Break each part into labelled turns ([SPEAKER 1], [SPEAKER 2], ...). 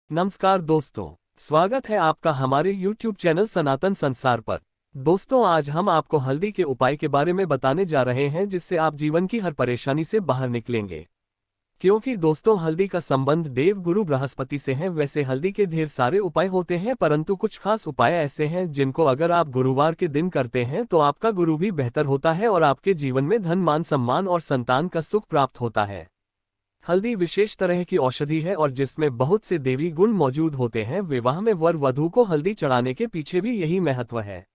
[SPEAKER 1] नमस्कार दोस्तों, स्वागत है आपका हमारे YouTube चैनल सनातन संसार पर। दोस्तों, आज हम आपको हल्दी के उपाय के बारे में बताने जा रहे हैं जिससे आप जीवन की हर परेशानी से बाहर निकलेंगे। क्योंकि दोस्तों, हल्दी का संबंध देव गुरु बृहस्पति से है। वैसे हल्दी के ढेर सारे उपाय होते हैं, परंतु कुछ खास उपाय ऐसे हैं जिनको अगर आप गुरुवार के दिन करते हैं तो आपका गुरु भी बेहतर होता है और आपके जीवन में धन, मान, सम्मान और संतान का सुख प्राप्त होता है। हल्दी विशेष तरह की औषधि है और जिसमें बहुत से देवी गुण मौजूद होते हैं। विवाह में वर वधू को हल्दी चढ़ाने के पीछे भी यही महत्व है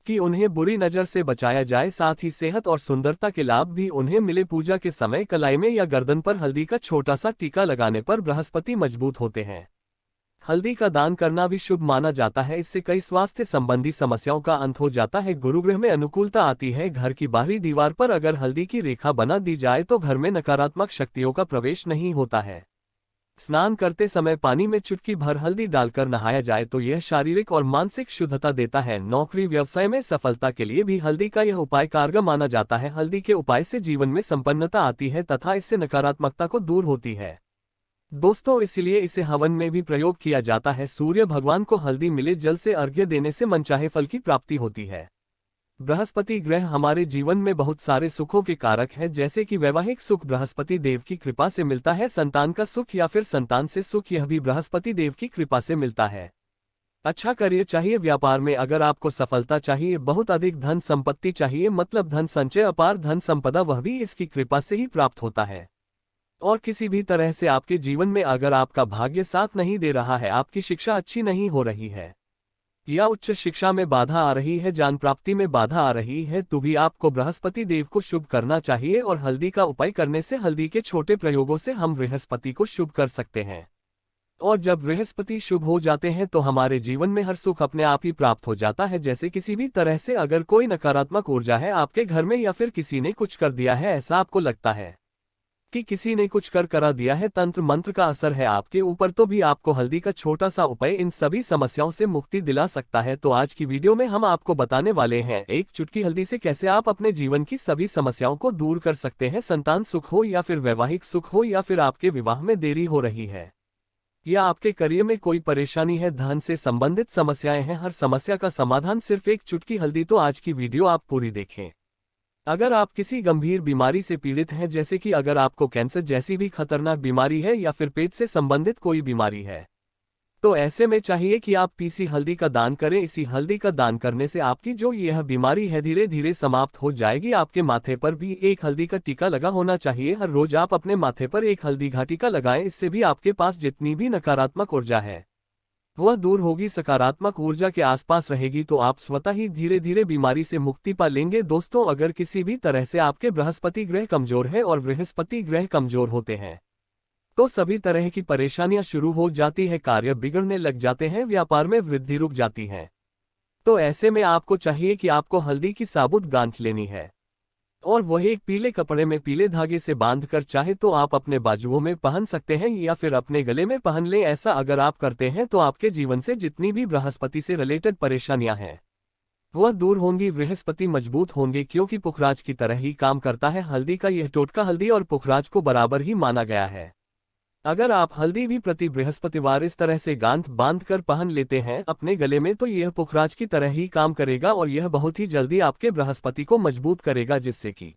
[SPEAKER 1] कि उन्हें बुरी नजर से बचाया जाए, साथ ही सेहत और सुंदरता के लाभ भी उन्हें मिले। पूजा के समय कलाई में या गर्दन पर हल्दी का छोटा सा टीका लगाने पर बृहस्पति मजबूत होते हैं। हल्दी का दान करना भी शुभ माना जाता है। इससे कई स्वास्थ्य संबंधी समस्याओं का अंत हो जाता है। गुरुग्रह में अनुकूलता आती है। घर की बाहरी दीवार पर अगर हल्दी की रेखा बना दी जाए तो घर में नकारात्मक शक्तियों का प्रवेश नहीं होता है। स्नान करते समय पानी में चुटकी भर हल्दी डालकर नहाया जाए तो यह शारीरिक और मानसिक शुद्धता देता है। नौकरी व्यवसाय में सफलता के लिए भी हल्दी का यह उपाय कारगर माना जाता है। हल्दी के उपाय से जीवन में संपन्नता आती है तथा इससे नकारात्मकता को दूर होती है। दोस्तों, इसलिए इसे हवन में भी प्रयोग किया जाता है। सूर्य भगवान को हल्दी मिले जल से अर्घ्य देने से मनचाहे फल की प्राप्ति होती है। बृहस्पति ग्रह हमारे जीवन में बहुत सारे सुखों के कारक है, जैसे कि वैवाहिक सुख बृहस्पति देव की कृपा से मिलता है। संतान का सुख या फिर संतान से सुख, यह भी बृहस्पति देव की कृपा से मिलता है। अच्छा करियर चाहिए, व्यापार में अगर आपको सफलता चाहिए, बहुत अधिक धन संपत्ति चाहिए, मतलब धन संचय, अपार धन संपदा, वह भी इसकी कृपा से ही प्राप्त होता है। और किसी भी तरह से आपके जीवन में अगर आपका भाग्य साथ नहीं दे रहा है, आपकी शिक्षा अच्छी नहीं हो रही है या उच्च शिक्षा में बाधा आ रही है, जान प्राप्ति में बाधा आ रही है, तो भी आपको बृहस्पति देव को शुभ करना चाहिए। और हल्दी का उपाय करने से हल्दी के छोटे प्रयोगों से हम बृहस्पति को शुभ कर सकते हैं। और जब बृहस्पति शुभ हो जाते हैं तो हमारे जीवन में हर सुख अपने आप ही प्राप्त हो जाता है। जैसे किसी भी तरह से अगर कोई नकारात्मक ऊर्जा है आपके घर में या फिर किसी ने कुछ कर दिया है, ऐसा आपको लगता है कि किसी ने कुछ कर करा दिया है, तंत्र मंत्र का असर है आपके ऊपर, तो भी आपको हल्दी का छोटा सा उपाय इन सभी समस्याओं से मुक्ति दिला सकता है। तो आज की वीडियो में हम आपको बताने वाले हैं एक चुटकी हल्दी से कैसे आप अपने जीवन की सभी समस्याओं को दूर कर सकते हैं। संतान सुख हो या फिर वैवाहिक सुख हो या फिर आपके विवाह में देरी हो रही है या आपके करियर में कोई परेशानी है, धन से संबंधित समस्याएं हैं, हर समस्या का समाधान सिर्फ एक चुटकी हल्दी। तो आज की वीडियो आप पूरी देखें। अगर आप किसी गंभीर बीमारी से पीड़ित हैं, जैसे कि अगर आपको कैंसर जैसी भी खतरनाक बीमारी है या फिर पेट से संबंधित कोई बीमारी है, तो ऐसे में चाहिए कि आप पीसी हल्दी का दान करें। इसी हल्दी का दान करने से आपकी जो यह बीमारी है धीरे धीरे समाप्त हो जाएगी। आपके माथे पर भी एक हल्दी का टीका लगा होना चाहिए। हर रोज आप अपने माथे पर एक हल्दी का टीका लगाएं। इससे भी आपके पास जितनी भी नकारात्मक ऊर्जा है वह दूर होगी, सकारात्मक ऊर्जा के आसपास रहेगी, तो आप स्वतः ही धीरे धीरे बीमारी से मुक्ति पा लेंगे। दोस्तों, अगर किसी भी तरह से आपके बृहस्पति ग्रह कमजोर है और बृहस्पति ग्रह कमजोर होते हैं तो सभी तरह की परेशानियां शुरू हो जाती है, कार्य बिगड़ने लग जाते हैं, व्यापार में वृद्धि रुक जाती है। तो ऐसे में आपको चाहिए कि आपको हल्दी की साबुत गांठ लेनी है और वह एक पीले कपड़े में पीले धागे से बांधकर चाहे तो आप अपने बाजुओं में पहन सकते हैं या फिर अपने गले में पहन लें। ऐसा अगर आप करते हैं तो आपके जीवन से जितनी भी बृहस्पति से रिलेटेड परेशानियां हैं वह दूर होंगी, बृहस्पति मजबूत होंगे, क्योंकि पुखराज की तरह ही काम करता है। हल्दी का यह टोटका हल्दी और पुखराज को बराबर ही माना गया है। अगर आप हल्दी भी प्रति बृहस्पतिवार इस तरह से गांठ बांध कर पहन लेते हैं अपने गले में, तो यह पुखराज की तरह ही काम करेगा और यह बहुत ही जल्दी आपके बृहस्पति को मजबूत करेगा, जिससे कि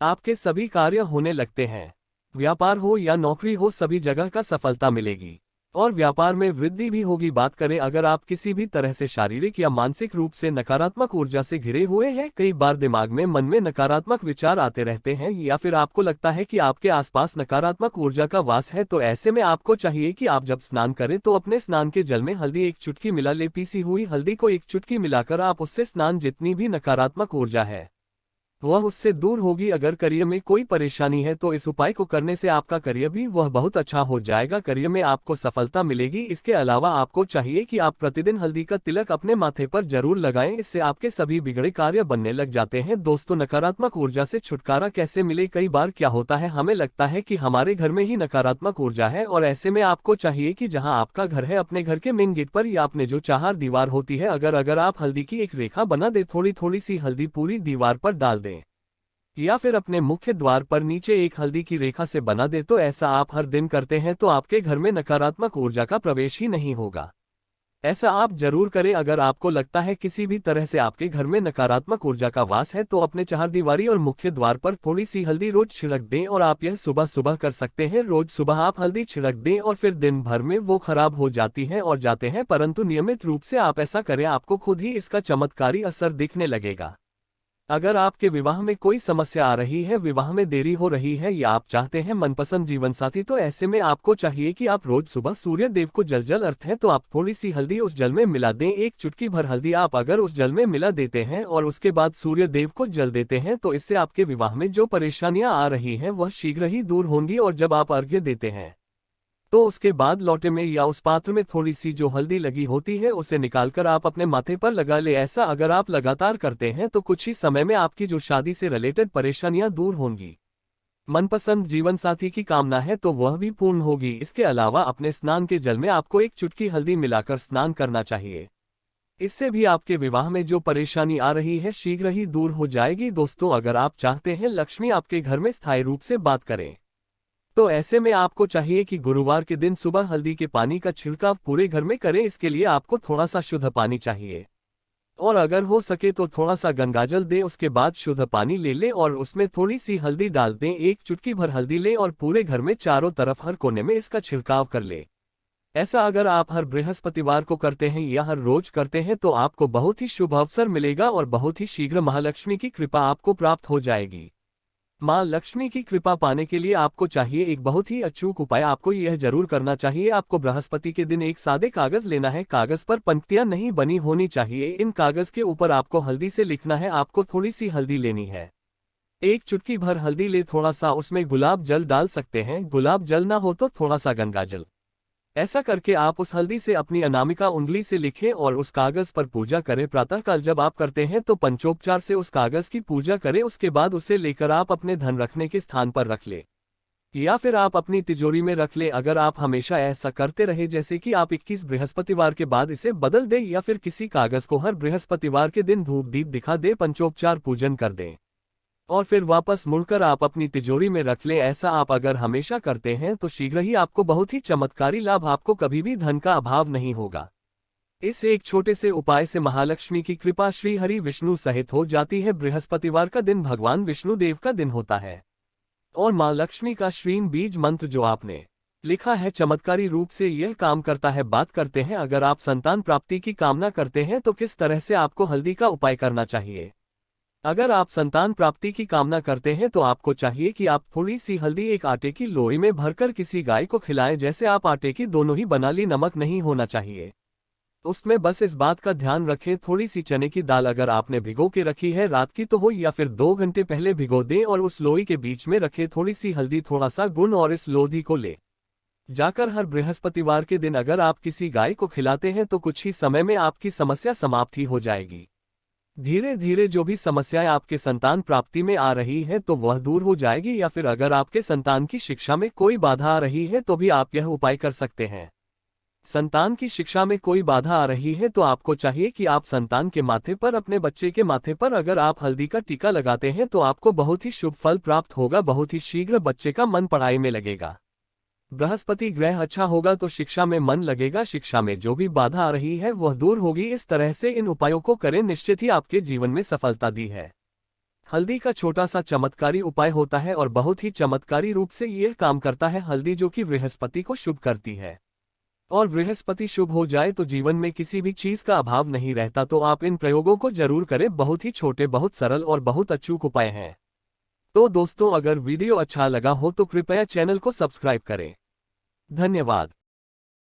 [SPEAKER 1] आपके सभी कार्य होने लगते हैं। व्यापार हो या नौकरी हो, सभी जगह का सफलता मिलेगी और व्यापार में वृद्धि भी होगी। बात करें अगर आप किसी भी तरह से शारीरिक या मानसिक रूप से नकारात्मक ऊर्जा से घिरे हुए हैं, कई बार दिमाग में, मन में नकारात्मक विचार आते रहते हैं या फिर आपको लगता है कि आपके आसपास नकारात्मक ऊर्जा का वास है, तो ऐसे में आपको चाहिए कि आप जब स्नान करें तो अपने स्नान के जल में हल्दी एक चुटकी मिला ले। पीसी हुई हल्दी को एक चुटकी मिलाकर आप उससे स्नान, जितनी भी नकारात्मक ऊर्जा है वह उससे दूर होगी। अगर करियर में कोई परेशानी है तो इस उपाय को करने से आपका करियर भी वह बहुत अच्छा हो जाएगा, करियर में आपको सफलता मिलेगी। इसके अलावा आपको चाहिए कि आप प्रतिदिन हल्दी का तिलक अपने माथे पर जरूर लगाएं, इससे आपके सभी बिगड़े कार्य बनने लग जाते हैं। दोस्तों, नकारात्मक ऊर्जा से छुटकारा कैसे मिले? कई बार क्या होता है, हमें लगता है कि हमारे घर में ही नकारात्मक ऊर्जा है और ऐसे में आपको चाहिए कि जहां आपका घर है, अपने घर के मेन गेट पर या अपने जो चार दीवार होती है, अगर आप हल्दी की एक रेखा बना दे, थोड़ी थोड़ी सी हल्दी पूरी दीवार पर डाल दें या फिर अपने मुख्य द्वार पर नीचे एक हल्दी की रेखा से बना दे। तो ऐसा आप हर दिन करते हैं तो आपके घर में नकारात्मक ऊर्जा का प्रवेश ही नहीं होगा। ऐसा आप जरूर करें। अगर आपको लगता है किसी भी तरह से आपके घर में नकारात्मक ऊर्जा का वास है तो अपने चारदीवारी और मुख्य द्वार पर थोड़ी सी हल्दी रोज छिड़क दें, और आप यह सुबह सुबह कर सकते हैं। रोज सुबह आप हल्दी छिड़क दें और फिर दिन भर में वो खराब हो जाती है और जाते हैं, परंतु नियमित रूप से आप ऐसा करें, आपको खुद ही इसका चमत्कारी असर दिखने लगेगा। अगर आपके विवाह में कोई समस्या आ रही है, विवाह में देरी हो रही है, या आप चाहते हैं मनपसंद जीवन साथी, तो ऐसे में आपको चाहिए कि आप रोज सुबह सूर्य देव को जल अर्थ है तो आप थोड़ी सी हल्दी उस जल में मिला दें। एक चुटकी भर हल्दी आप अगर उस जल में मिला देते हैं और उसके बाद सूर्य देव को जल देते हैं तो इससे आपके विवाह में जो परेशानियां आ रही हैं वह शीघ्र ही दूर होंगी। और जब आप अर्घ्य देते हैं तो उसके बाद लोटे में या उस पात्र में थोड़ी सी जो हल्दी लगी होती है उसे निकालकर आप अपने माथे पर लगा ले। ऐसा अगर आप लगातार करते हैं तो कुछ ही समय में आपकी जो शादी से रिलेटेड परेशानियां दूर होंगी। मनपसंद जीवन साथी की कामना है तो वह भी पूर्ण होगी। इसके अलावा अपने स्नान के जल में आपको एक चुटकी हल्दी मिलाकर स्नान करना चाहिए। इससे भी आपके विवाह में जो परेशानी आ रही है शीघ्र ही दूर हो जाएगी। दोस्तों, अगर आप चाहते हैं लक्ष्मी आपके घर में स्थायी रूप से बात करें तो ऐसे में आपको चाहिए कि गुरुवार के दिन सुबह हल्दी के पानी का छिड़काव पूरे घर में करें। इसके लिए आपको थोड़ा सा शुद्ध पानी चाहिए, और अगर हो सके तो थोड़ा सा गंगाजल दें। उसके बाद शुद्ध पानी ले लें और उसमें थोड़ी सी हल्दी डाल दें। एक चुटकी भर हल्दी लें और पूरे घर में चारों तरफ हर कोने में इसका छिड़काव कर ले। ऐसा अगर आप हर बृहस्पतिवार को करते हैं या हर रोज करते हैं तो आपको बहुत ही शुभ अवसर मिलेगा और बहुत ही शीघ्र महालक्ष्मी की कृपा आपको प्राप्त हो जाएगी। मां लक्ष्मी की कृपा पाने के लिए आपको चाहिए एक बहुत ही अचूक उपाय। आपको यह जरूर करना चाहिए, आपको बृहस्पति के दिन एक सादे कागज लेना है। कागज पर पंक्तियां नहीं बनी होनी चाहिए। इन कागज के ऊपर आपको हल्दी से लिखना है। आपको थोड़ी सी हल्दी लेनी है, एक चुटकी भर हल्दी ले, थोड़ा सा उसमें गुलाब जल डाल सकते हैं। गुलाब जल ना हो तो थोड़ा सा गंगा जल। ऐसा करके आप उस हल्दी से अपनी अनामिका उंगली से लिखें और उस कागज पर पूजा करें। प्रातःकाल जब आप करते हैं तो पंचोपचार से उस कागज की पूजा करें। उसके बाद उसे लेकर आप अपने धन रखने के स्थान पर रख ले, या फिर आप अपनी तिजोरी में रख ले। अगर आप हमेशा ऐसा करते रहे, जैसे कि आप 21 बृहस्पतिवार के बाद इसे बदल दें या फिर किसी कागज को हर बृहस्पतिवार के दिन धूप दीप दिखा दे, पंचोपचार पूजन कर दें और फिर वापस मुड़कर आप अपनी तिजोरी में रख लें। ऐसा आप अगर हमेशा करते हैं तो शीघ्र ही आपको बहुत ही चमत्कारी लाभ, आपको कभी भी धन का अभाव नहीं होगा। इस एक छोटे से उपाय से महालक्ष्मी की कृपा श्री हरि विष्णु सहित हो जाती है। बृहस्पतिवार का दिन भगवान विष्णु देव का दिन होता है और मां लक्ष्मी का श्रीन बीज मंत्र जो आपने लिखा है चमत्कारी रूप से यह काम करता है। बात करते हैं, अगर आप संतान प्राप्ति की कामना करते हैं तो किस तरह से आपको हल्दी का उपाय करना चाहिए। अगर आप संतान प्राप्ति की कामना करते हैं तो आपको चाहिए कि आप थोड़ी सी हल्दी एक आटे की लोई में भरकर किसी गाय को खिलाएं। जैसे आप आटे की दोनों ही बना ली, नमक नहीं होना चाहिए उसमें। बस इस बात का ध्यान रखें। थोड़ी सी चने की दाल अगर आपने भिगो के रखी है रात की तो हो, या फिर 2 घंटे पहले भिगो दें और उस लोई के बीच में रखें थोड़ी सी हल्दी, थोड़ा सा गुण, और इस लोधी को ले जाकर हर बृहस्पतिवार के दिन अगर आप किसी गाय को खिलाते हैं तो कुछ ही समय में आपकी समस्या समाप्त ही हो जाएगी। धीरे धीरे जो भी समस्याएं आपके संतान प्राप्ति में आ रही है तो वह दूर हो जाएगी। या फिर अगर आपके संतान की शिक्षा में कोई बाधा आ रही है तो भी आप यह उपाय कर सकते हैं। संतान की शिक्षा में कोई बाधा आ रही है तो आपको चाहिए कि आप संतान के माथे पर, अपने बच्चे के माथे पर अगर आप हल्दी का टीका लगाते हैं तो आपको बहुत ही शुभ फल प्राप्त होगा। बहुत ही शीघ्र बच्चे का मन पढ़ाई में लगेगा। बृहस्पति ग्रह अच्छा होगा तो शिक्षा में मन लगेगा। शिक्षा में जो भी बाधा आ रही है वह दूर होगी। इस तरह से इन उपायों को करें, निश्चित ही आपके जीवन में सफलता दी है। हल्दी का छोटा सा चमत्कारी उपाय होता है और बहुत ही चमत्कारी रूप से यह काम करता है। हल्दी जो कि बृहस्पति को शुभ करती है, और बृहस्पति शुभ हो जाए तो जीवन में किसी भी चीज का अभाव नहीं रहता। तो आप इन प्रयोगों को जरूर करें। बहुत ही छोटे, बहुत सरल और बहुत अचूक उपाय हैं। तो दोस्तों, अगर वीडियो अच्छा लगा हो तो कृपया चैनल को सब्सक्राइब करें। धन्यवाद।